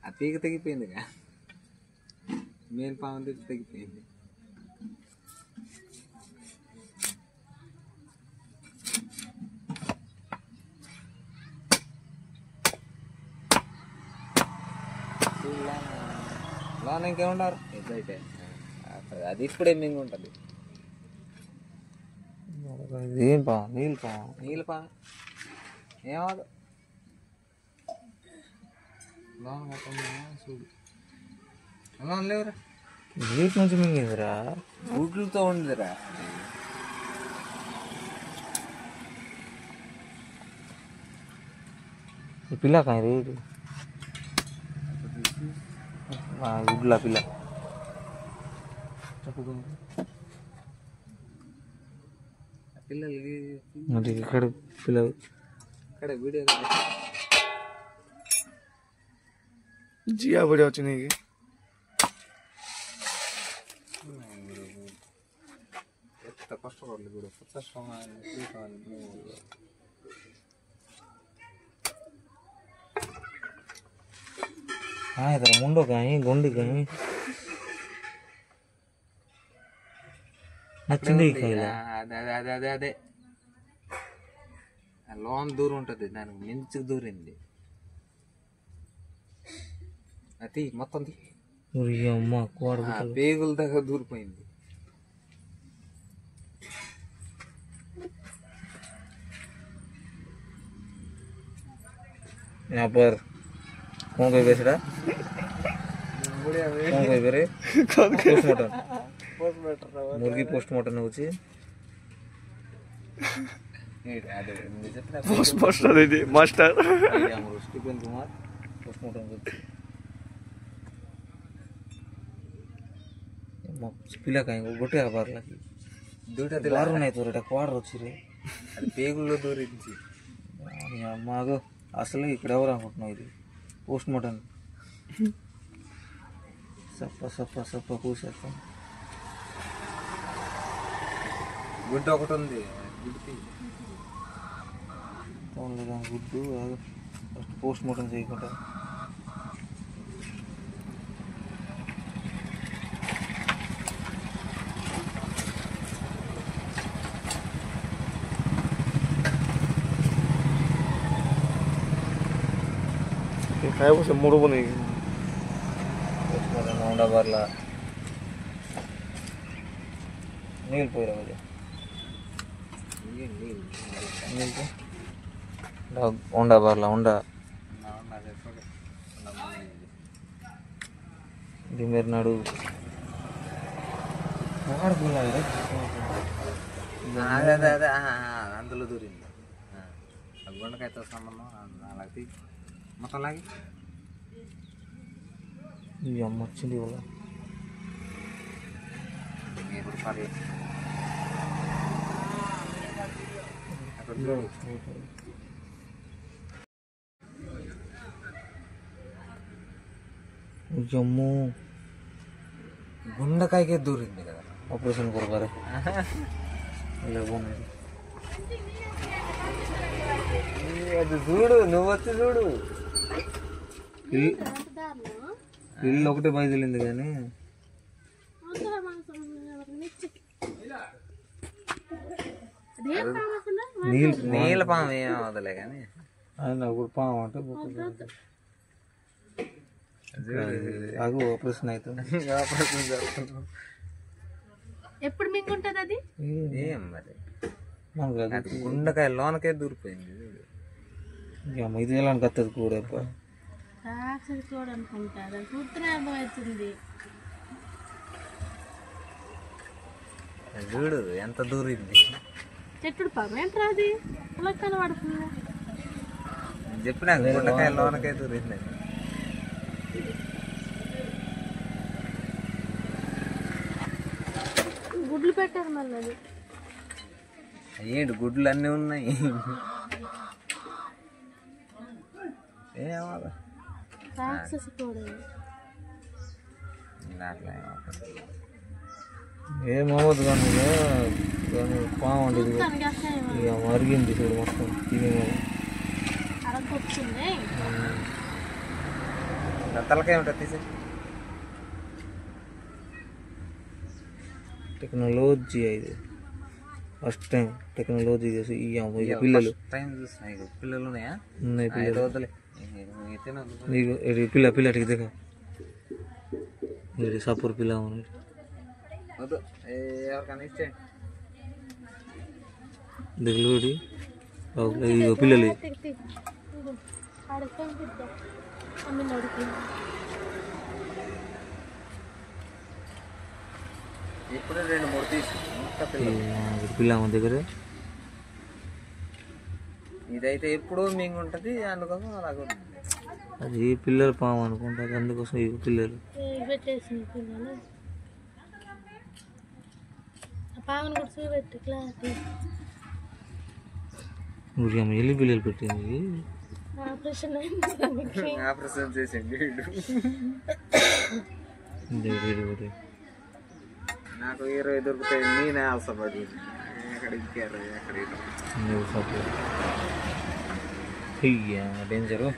ఆ తీగ తెగిపోయిందిగా, మేలు పాము తెగిపోయింది. లోన ఇంకేముండారు ఎట్లయితే అది ఇప్పుడే మింగి ఉంటుంది. ఏం పా నీళ్ళు పా ఏమదు లోన కట్టండి చూడు. లోన లేవురా, వీటి నుంచి మింగిందిరా, గుడ్లతో ఉందిరా. ఈ పిల్ల కానీ రేటు గుడ్ల పిల్ల పిల్లలు ఇక్కడ పిల్లలు ఇక్కడ వీడియో జియా వీడియో వచ్చినాయి. ఎంత కష్టపడలేదు కూడా ఇతర ముండో కానీ గుండి కానీ నచ్చింది. అదే అదే అదే లోన్ దూరం ఉంటుంది, దానికి మించి దూరింది. అది మొత్తం అమ్మ పేగుల దగ్గర దూరిపోయింది. यहाँ पर कौन कोई बेच रहा है? कौन कोई बेरे? पोस्टमार्टम मुर्गी पोस्टमार्टम होची पोस्टमास्टर दे मास्टर हमर स्टीफन कुमार पोस्टमार्टम करते पिला काई गोटे आबार लागी दुटा बारू नहीं तो रेटा क्वाड వచ్చి రే అది పేగుల్లో దూరించి. మాకు అసలు ఇక్కడ ఎవరు అనుకుంటున్నావు, ఇది పోస్ట్ మార్టం సప్ప సప్ప సప్ప కూసేస్తాం. గుడ్డ ఒకటి ఉంది, గుడ్డు ఫస్ట్ పోస్ట్ మార్టం చేయకుండా खाए वो सब मोड़ो बनेगी नौंडा बारला नील पोइरा बजे नील को ओंडा बारला ओंडा दिमेर नाडू వాడు పోలాడు అదే అదే అదే అందులో దూరింది. గుండకాయతో సంబంధం అలాగే మొత్తం లాగి ఈ అమ్మ వచ్చింది వాళ్ళ ఇప్పుడు పర్లే జమ్ము గుండకాయకే దూరింది కదా. ఆపరేషన్ కొరగారే అది చూడు, నువ్వు వచ్చి చూడు. ఇల్లు ఒకటే బయలుదేరింది కానీ నీళ్ళ పాము ఏం అవదలే కానీ ఆయన ఇప్పుడు పాము అంటే ఆగు ఆపరేషన్ అవుతుంది. ఎప్పుడు మింగుంటది అది? ఏం మరి గుండకాయ లోనకే దూరిపోయింది. ఇది ఎలా కత్తది కూడా చూడనుకుంటారు చూస్తూనే అవుతుంది. చూడు ఎంత దూరింది. చెట్టుడు పాము ఏంట్రా అది అలా కనబడుతుంది. చెప్పినా గుండకాయ లోనకే దూరింది. గుడ్లు పెట్టారు మళ్ళీ అది. ఏంటి గుడ్లు అన్నీ ఉన్నాయి. ఏమవ్వదు కానీ పాము అంటే ఇక మరిగింది చూడు మొత్తం తినే దాని తలకాయ ఉంటుంది తీసే. టెక్నాలజీ ఇది ఫస్ట్ టైం టెక్నాలజీ చేసి ఈ పిల్లలు టైం చూసిన ఇక పిల్లలు ఉన్నాయా? ఉన్నాయి అయితే పిల్లలు. వద్దులే. అయితేనే వద్దు. నీకు పిల్ల పిల్లటికి దిగ ఇది సపూర్ పిల్ల ఉంది. వద్దు, ఎవరికైనా ఇస్తే దిగులు ఇక పిల్లలు ఇప్పుడే 2-3 తీసి ఇంకా పిల్లలు. పిల్ల మన దగ్గర ఇదైతే ఎప్పుడూ మింగి ఉంటుంది, అందుకోసం అలాగే ఉంటుంది. అది పిల్లలు పాము అనుకుంటారు, అందుకోసం ఇక పిల్లలు పెట్టేసింది పిల్లలు. పామును కూడా చూపెట్టి క్లారిటీ ఊరికి అమ్మ ఎల్లి పిల్లలు పెట్టింది. ఆపరేషన్ ఆపరేషన్ చేసింది నాకు 20 దొరుకుతాయి, నేనే అవసరపడి ఎక్కడ ఇంకారు ఎక్కడ డేంజరు.